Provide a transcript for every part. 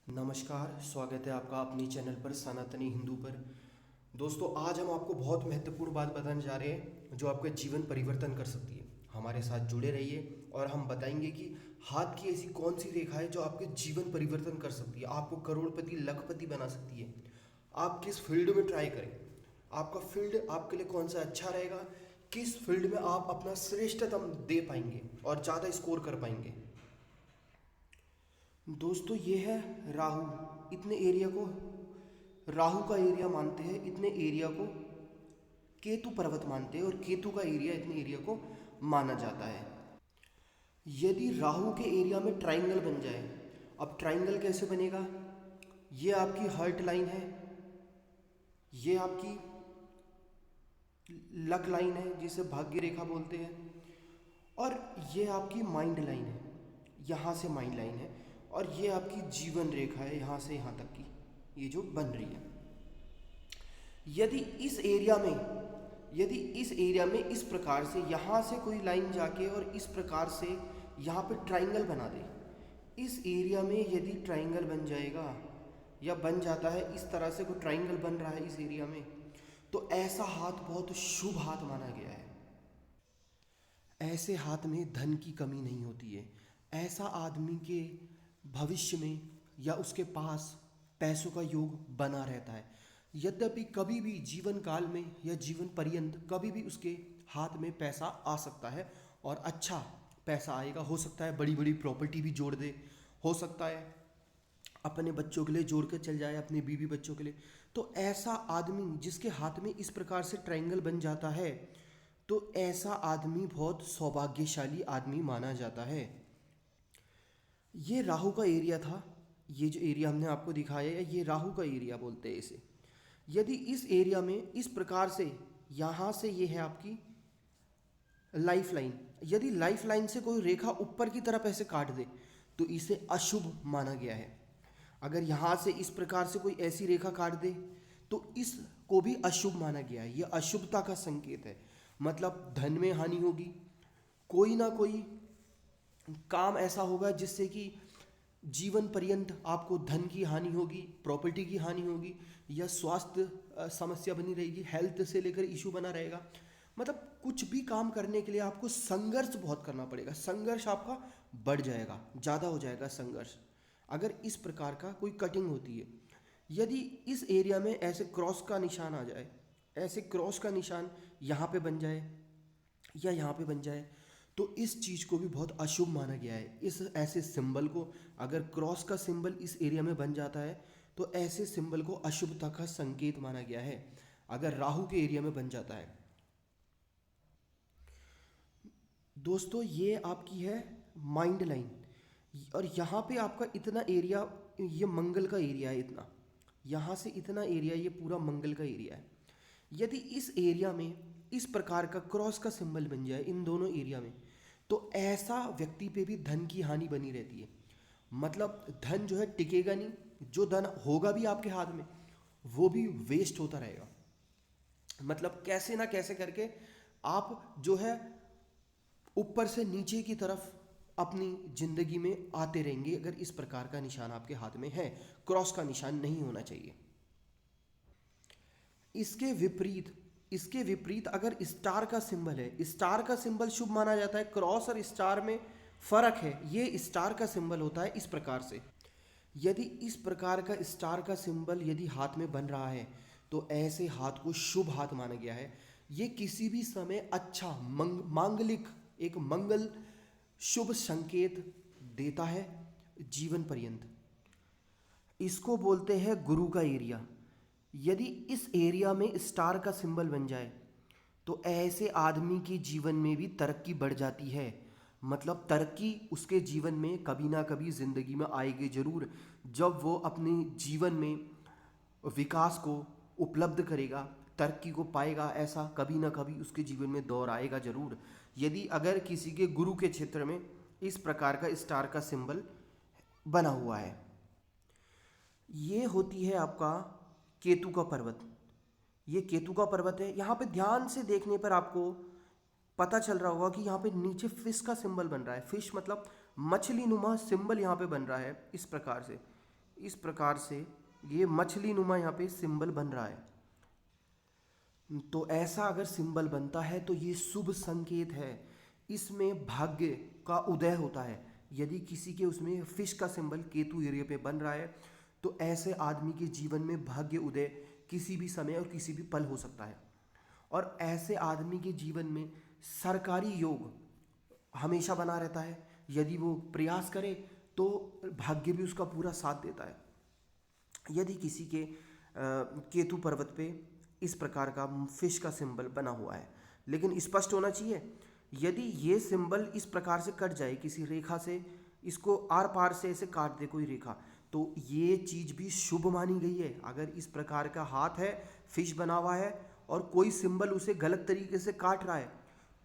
नमस्कार, स्वागत है आपका अपने चैनल पर सनातनी हिंदू पर। दोस्तों, आज हम आपको बहुत महत्वपूर्ण बात बताने जा रहे हैं जो आपका जीवन परिवर्तन कर सकती है। हमारे साथ जुड़े रहिए और हम बताएंगे कि हाथ की ऐसी कौन सी रेखा है जो आपके जीवन परिवर्तन कर सकती है, आपको करोड़पति लखपति बना सकती है। आप किस फील्ड में ट्राई करें, आपका फील्ड आपके लिए कौन सा अच्छा रहेगा, किस फील्ड में आप अपना श्रेष्ठतम दे पाएंगे और ज़्यादा स्कोर कर पाएंगे। दोस्तों, ये है राहु। इतने एरिया को राहु का एरिया मानते हैं, इतने एरिया को केतु पर्वत मानते हैं और केतु का एरिया इतने एरिया को माना जाता है। यदि राहु के एरिया में ट्राइंगल बन जाए, अब ट्राइंगल कैसे बनेगा? ये आपकी हार्ट लाइन है, ये आपकी लक लाइन है जिसे भाग्य रेखा बोलते हैं, और ये आपकी माइंड लाइन है, यहाँ से माइंड लाइन है, और ये आपकी जीवन रेखा है यहाँ से यहाँ तक की, ये जो बन रही है। यदि इस एरिया में इस प्रकार से यहाँ से कोई लाइन जाके और इस प्रकार से यहाँ पे ट्राइंगल बना दे, इस एरिया में यदि ट्राइंगल बन जाएगा या बन जाता है, इस तरह से कोई ट्राइंगल बन रहा है इस एरिया में, तो ऐसा हाथ बहुत शुभ हाथ माना गया है। ऐसे हाथ में धन की कमी नहीं होती है। ऐसा आदमी के भविष्य में या उसके पास पैसों का योग बना रहता है। यद्यपि कभी भी जीवन काल में या जीवन पर्यंत कभी भी उसके हाथ में पैसा आ सकता है और अच्छा पैसा आएगा। हो सकता है बड़ी बड़ी प्रॉपर्टी भी जोड़ दे, हो सकता है अपने बच्चों के लिए जोड़ कर चल जाए, अपने बीवी बच्चों के लिए। तो ऐसा आदमी जिसके हाथ में इस प्रकार से ट्रायंगल बन जाता है, तो ऐसा आदमी बहुत सौभाग्यशाली आदमी माना जाता है। ये राहु का एरिया था। ये जो एरिया हमने आपको दिखाया है, ये राहु का एरिया बोलते हैं इसे। यदि इस एरिया में इस प्रकार से यहाँ से ये है आपकी लाइफ लाइन, यदि लाइफ लाइन से कोई रेखा ऊपर की तरफ ऐसे काट दे तो इसे अशुभ माना गया है। अगर यहाँ से इस प्रकार से कोई ऐसी रेखा काट दे तो इसको भी अशुभ माना गया है। यह अशुभता का संकेत है, मतलब धन में हानि होगी, कोई ना कोई काम ऐसा होगा जिससे कि जीवन पर्यंत आपको धन की हानि होगी, प्रॉपर्टी की हानि होगी, या स्वास्थ्य समस्या बनी रहेगी, हेल्थ से लेकर इशू बना रहेगा। मतलब कुछ भी काम करने के लिए आपको संघर्ष बहुत करना पड़ेगा, संघर्ष आपका बढ़ जाएगा, ज़्यादा हो जाएगा संघर्ष, अगर इस प्रकार का कोई कटिंग होती है। यदि इस एरिया में ऐसे क्रॉस का निशान आ जाए, ऐसे क्रॉस का निशान यहाँ पे बन जाए या यहाँ पे बन जाए, तो इस चीज़ को भी बहुत अशुभ माना गया है। इस ऐसे सिंबल को, अगर क्रॉस का सिंबल इस एरिया में बन जाता है तो ऐसे सिंबल को अशुभता का संकेत माना गया है, अगर राहु के एरिया में बन जाता है। दोस्तों, ये आपकी है माइंड लाइन, और यहाँ पे आपका इतना एरिया, ये मंगल का एरिया है, इतना यहाँ से इतना एरिया, ये पूरा मंगल का एरिया है। यदि इस एरिया में इस प्रकार का क्रॉस का सिंबल बन जाए इन दोनों एरिया में, तो ऐसा व्यक्ति पे भी धन की हानि बनी रहती है। मतलब धन जो है टिकेगा नहीं, जो धन होगा भी आपके हाथ में वो भी वेस्ट होता रहेगा। मतलब कैसे ना कैसे करके आप जो है ऊपर से नीचे की तरफ अपनी जिंदगी में आते रहेंगे, अगर इस प्रकार का निशान आपके हाथ में है। क्रॉस का निशान नहीं होना चाहिए। इसके विपरीत अगर स्टार का सिंबल है, स्टार का सिंबल शुभ माना जाता है। क्रॉस और स्टार में फर्क है, ये स्टार का सिंबल होता है इस प्रकार से। यदि इस प्रकार का स्टार का सिंबल यदि हाथ में बन रहा है तो ऐसे हाथ को शुभ हाथ माना गया है। ये किसी भी समय अच्छा मांगलिक, एक मंगल शुभ संकेत देता है जीवन पर्यंत। इसको बोलते हैं गुरु का एरिया। यदि इस एरिया में स्टार का सिंबल बन जाए तो ऐसे आदमी के जीवन में भी तरक्की बढ़ जाती है। मतलब तरक्की उसके जीवन में कभी ना कभी ज़िंदगी में आएगी ज़रूर, जब वो अपने जीवन में विकास को उपलब्ध करेगा, तरक्की को पाएगा, ऐसा कभी ना कभी उसके जीवन में दौर आएगा ज़रूर। यदि अगर किसी के गुरु के क्षेत्र में इस प्रकार का स्टार का सिंबल बना हुआ है। ये होती है आपका केतु का पर्वत। ये केतु का पर्वत है। यहाँ पे ध्यान से देखने पर आपको पता चल रहा होगा कि यहाँ पे नीचे फिश का सिंबल बन रहा है। फिश मतलब मछली नुमा सिंबल यहाँ पे बन रहा है इस प्रकार से। इस प्रकार से ये मछली नुमा यहाँ पे सिंबल बन रहा है। तो ऐसा अगर सिंबल बनता है तो ये शुभ संकेत है, इसमें भाग्य का उदय होता है। यदि किसी के उसमें फिश का सिंबल केतु एरिया पे बन रहा है तो ऐसे आदमी के जीवन में भाग्य उदय किसी भी समय और किसी भी पल हो सकता है। और ऐसे आदमी के जीवन में सरकारी योग हमेशा बना रहता है। यदि वो प्रयास करे तो भाग्य भी उसका पूरा साथ देता है। यदि किसी के केतु पर्वत पे इस प्रकार का फिश का सिंबल बना हुआ है, लेकिन स्पष्ट होना चाहिए, यदि ये सिंबल इस प्रकार से कट जाए किसी रेखा से, इसको आर पार से ऐसे काट दे कोई रेखा, तो ये चीज़ भी शुभ मानी गई है। अगर इस प्रकार का हाथ है, फिश बना हुआ है और कोई सिंबल उसे गलत तरीके से काट रहा है,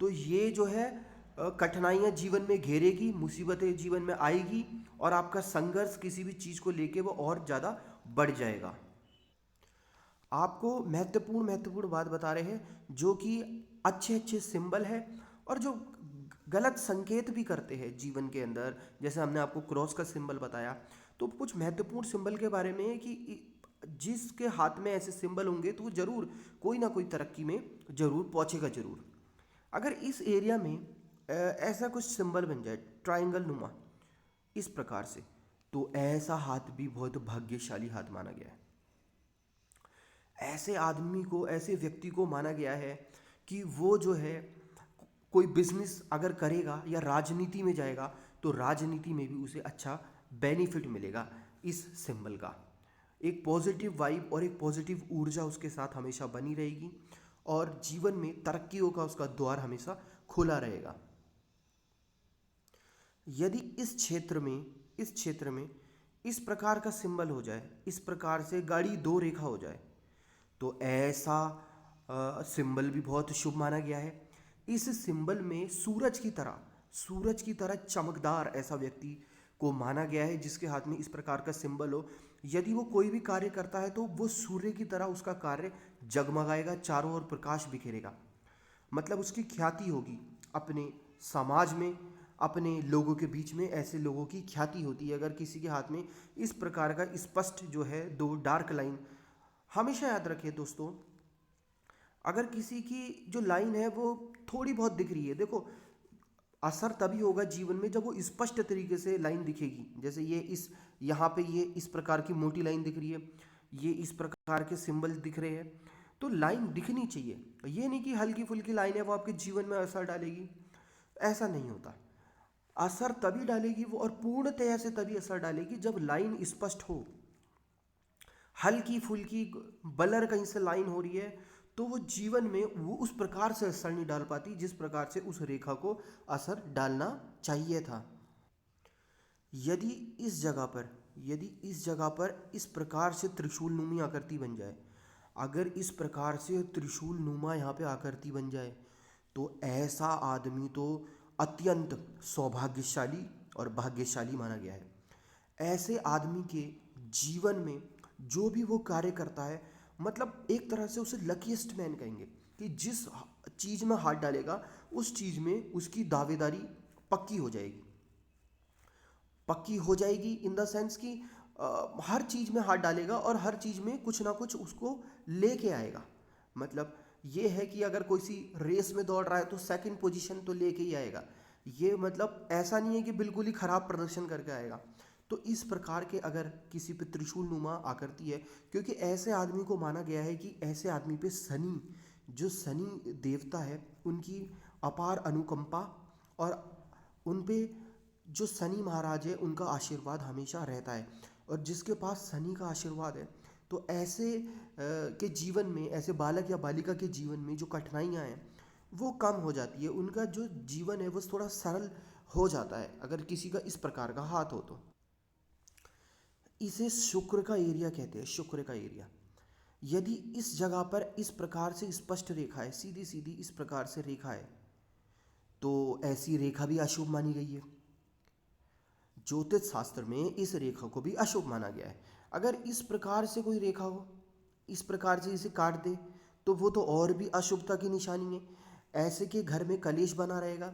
तो ये जो है कठिनाइयाँ जीवन में घेरेगी, मुसीबतें जीवन में आएगी और आपका संघर्ष किसी भी चीज़ को लेके वो और ज़्यादा बढ़ जाएगा। आपको महत्वपूर्ण बात बता रहे हैं जो कि अच्छे अच्छे सिंबल है और जो गलत संकेत भी करते हैं जीवन के अंदर। जैसे हमने आपको क्रॉस का सिंबल बताया, तो कुछ महत्वपूर्ण सिंबल के बारे में है कि जिसके हाथ में ऐसे सिंबल होंगे तो वो जरूर कोई ना कोई तरक्की में जरूर पहुंचेगा जरूर। अगर इस एरिया में ऐसा कुछ सिंबल बन जाए ट्रायंगल नुमा इस प्रकार से, तो ऐसा हाथ भी बहुत भाग्यशाली हाथ माना गया है। ऐसे आदमी को, ऐसे व्यक्ति को माना गया है कि वो जो है कोई बिजनेस अगर करेगा या राजनीति में जाएगा तो राजनीति में भी उसे अच्छा बेनिफिट मिलेगा इस सिंबल का। एक पॉजिटिव वाइब और एक पॉजिटिव ऊर्जा उसके साथ हमेशा बनी रहेगी और जीवन में तरक्कियों का उसका द्वार हमेशा खुला रहेगा। यदि इस क्षेत्र में इस प्रकार का सिंबल हो जाए, इस प्रकार से गाड़ी दो रेखा हो जाए, तो ऐसा सिंबल भी बहुत शुभ माना गया है। इस सिंबल में सूरज की तरह चमकदार ऐसा व्यक्ति को माना गया है जिसके हाथ में इस प्रकार का सिंबल हो। यदि वो कोई भी कार्य करता है तो वो सूर्य की तरह उसका कार्य जगमगाएगा, चारों ओर प्रकाश बिखेरेगा। मतलब उसकी ख्याति होगी अपने समाज में, अपने लोगों के बीच में। ऐसे लोगों की ख्याति होती है अगर किसी के हाथ में इस प्रकार का स्पष्ट जो है दो डार्क लाइन। हमेशा याद रखिए दोस्तों, अगर किसी की जो लाइन है वो थोड़ी बहुत दिख रही है, देखो असर तभी होगा जीवन में जब वो स्पष्ट तरीके से लाइन दिखेगी। जैसे यहाँ पे ये इस प्रकार की मोटी लाइन दिख रही है, ये इस प्रकार के सिंबल दिख रहे हैं, तो लाइन दिखनी चाहिए। ये नहीं कि हल्की फुल्की लाइन है वो आपके जीवन में असर डालेगी, ऐसा नहीं होता। असर तभी डालेगी वो और पूर्णतया से तभी असर डालेगी जब लाइन स्पष्ट हो। हल्की फुल्की बलर कहीं से लाइन हो रही है तो वो जीवन में वो उस प्रकार से असर नहीं डाल पाती जिस प्रकार से उस रेखा को असर डालना चाहिए था। यदि इस जगह पर इस प्रकार से त्रिशूल नुमा आकृति बन जाए, अगर इस प्रकार से त्रिशूल नुमा यहाँ पे आकृति बन जाए, तो ऐसा आदमी तो अत्यंत सौभाग्यशाली और भाग्यशाली माना गया है। ऐसे आदमी के जीवन में जो भी वो कार्य करता है, मतलब एक तरह से उसे लकीएस्ट मैन कहेंगे कि जिस चीज़ में हाथ डालेगा उस चीज़ में उसकी दावेदारी पक्की हो जाएगी इन द सेंस कि हर चीज़ में हाथ डालेगा और हर चीज़ में कुछ ना कुछ उसको लेके आएगा। मतलब ये है कि अगर कोई सी रेस में दौड़ रहा है तो सेकंड पोजीशन तो लेके ही आएगा। ये मतलब ऐसा नहीं है कि बिल्कुल ही खराब प्रदर्शन करके आएगा। तो इस प्रकार के अगर किसी पे त्रिशूल नुमा आकृति है, क्योंकि ऐसे आदमी को माना गया है कि ऐसे आदमी पे शनि देवता है उनकी अपार अनुकंपा और उन पे जो शनि महाराज है उनका आशीर्वाद हमेशा रहता है। और जिसके पास शनि का आशीर्वाद है तो ऐसे के जीवन में, ऐसे बालक या बालिका के जीवन में जो कठिनाइयाँ हैं वो कम हो जाती है। उनका जो जीवन है वो थोड़ा सरल हो जाता है अगर किसी का इस प्रकार का हाथ हो तो। इसे शुक्र का एरिया कहते हैं, शुक्र का एरिया। यदि इस जगह पर इस प्रकार से स्पष्ट रेखा है, सीधी सीधी इस प्रकार से रेखा है, तो ऐसी रेखा भी अशुभ मानी गई है। ज्योतिष शास्त्र में इस रेखा को भी अशुभ माना गया है। अगर इस प्रकार से कोई रेखा हो, इस प्रकार से इसे काट दे, तो वो तो और भी अशुभता की निशानी है। ऐसे के घर में कलेश बना रहेगा,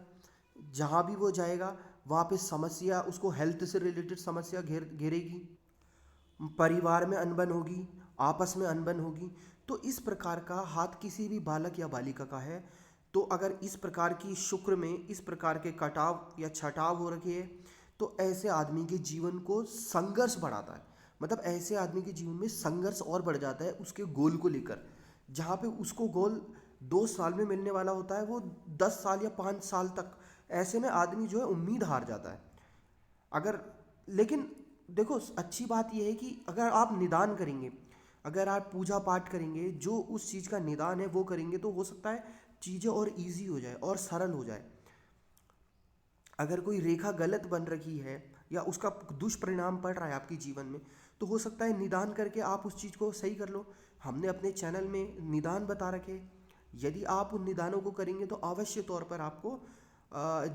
जहाँ भी वो जाएगा वहाँ पे समस्या, उसको हेल्थ से रिलेटेड समस्या घेरेगी। परिवार में अनबन होगी, आपस में अनबन होगी। तो इस प्रकार का हाथ किसी भी बालक या बालिका का है, तो अगर इस प्रकार की शुक्र में इस प्रकार के कटाव या छटाव हो रखे है, तो ऐसे आदमी के जीवन को संघर्ष बढ़ाता है। मतलब ऐसे आदमी के जीवन में संघर्ष और बढ़ जाता है उसके गोल को लेकर। जहाँ पे उसको गोल 2 साल में मिलने वाला होता है, वो 10 साल या 5 साल तक, ऐसे में आदमी जो है उम्मीद हार जाता है। अगर लेकिन देखो, अच्छी बात यह है कि अगर आप निदान करेंगे, अगर आप पूजा पाठ करेंगे, जो उस चीज़ का निदान है वो करेंगे, तो हो सकता है चीज़ें और इजी हो जाए और सरल हो जाए। अगर कोई रेखा गलत बन रही है या उसका दुष्परिणाम पड़ रहा है आपके जीवन में, तो हो सकता है निदान करके आप उस चीज़ को सही कर लो। हमने अपने चैनल में निदान बता रखे हैं। यदि आप उन निदानों को करेंगे तो अवश्य तौर पर आपको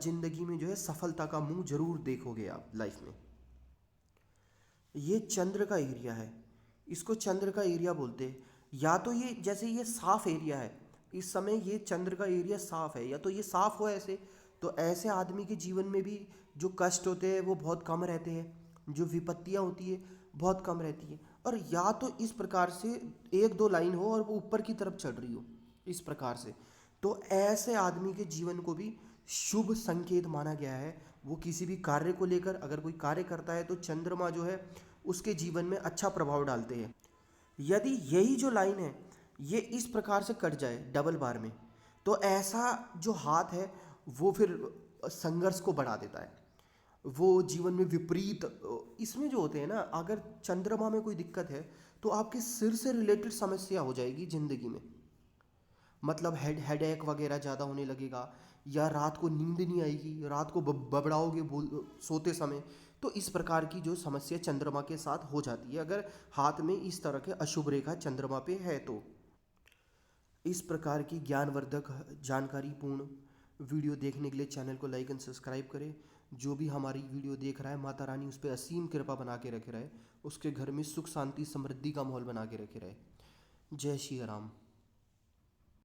जिंदगी में जो है सफलता का मुंह जरूर देखोगे आप लाइफ में। ये चंद्र का एरिया है, इसको चंद्र का एरिया बोलते हैं। या तो ये जैसे ये साफ एरिया है, इस समय ये चंद्र का एरिया साफ है, या तो ये साफ हो ऐसे, तो ऐसे आदमी के जीवन में भी जो कष्ट होते हैं वो बहुत कम रहते हैं, जो विपत्तियां होती है बहुत कम रहती है। और या तो इस प्रकार से 1-2 लाइन हो और वो ऊपर की तरफ चढ़ रही हो इस प्रकार से, तो ऐसे आदमी के जीवन को भी शुभ संकेत माना गया है। वो किसी भी कार्य को लेकर अगर कोई कार्य करता है तो चंद्रमा जो है उसके जीवन में अच्छा प्रभाव डालते हैं। यदि यही जो लाइन है ये इस प्रकार से कट जाए डबल बार में, तो ऐसा जो हाथ है वो फिर संघर्ष को बढ़ा देता है, वो जीवन में विपरीत। इसमें जो होते हैं ना, अगर चंद्रमा में कोई दिक्कत है तो आपके सिर से रिलेटेड समस्या हो जाएगी जिंदगी में। मतलब हेडेक वगैरह ज़्यादा होने लगेगा, या रात को नींद नहीं आएगी, रात को बबड़ाओगे बोल सोते समय। तो इस प्रकार की जो समस्या चंद्रमा के साथ हो जाती है अगर हाथ में इस तरह के अशुभ रेखा चंद्रमा पे है तो। इस प्रकार की ज्ञानवर्धक जानकारी पूर्ण वीडियो देखने के लिए चैनल को लाइक एंड सब्सक्राइब करें। जो भी हमारी वीडियो देख रहा है, माता रानी उस पर असीम कृपा बना के रखे रहे, उसके घर में सुख शांति समृद्धि का माहौल बना के रखे रहे। जय श्री राम।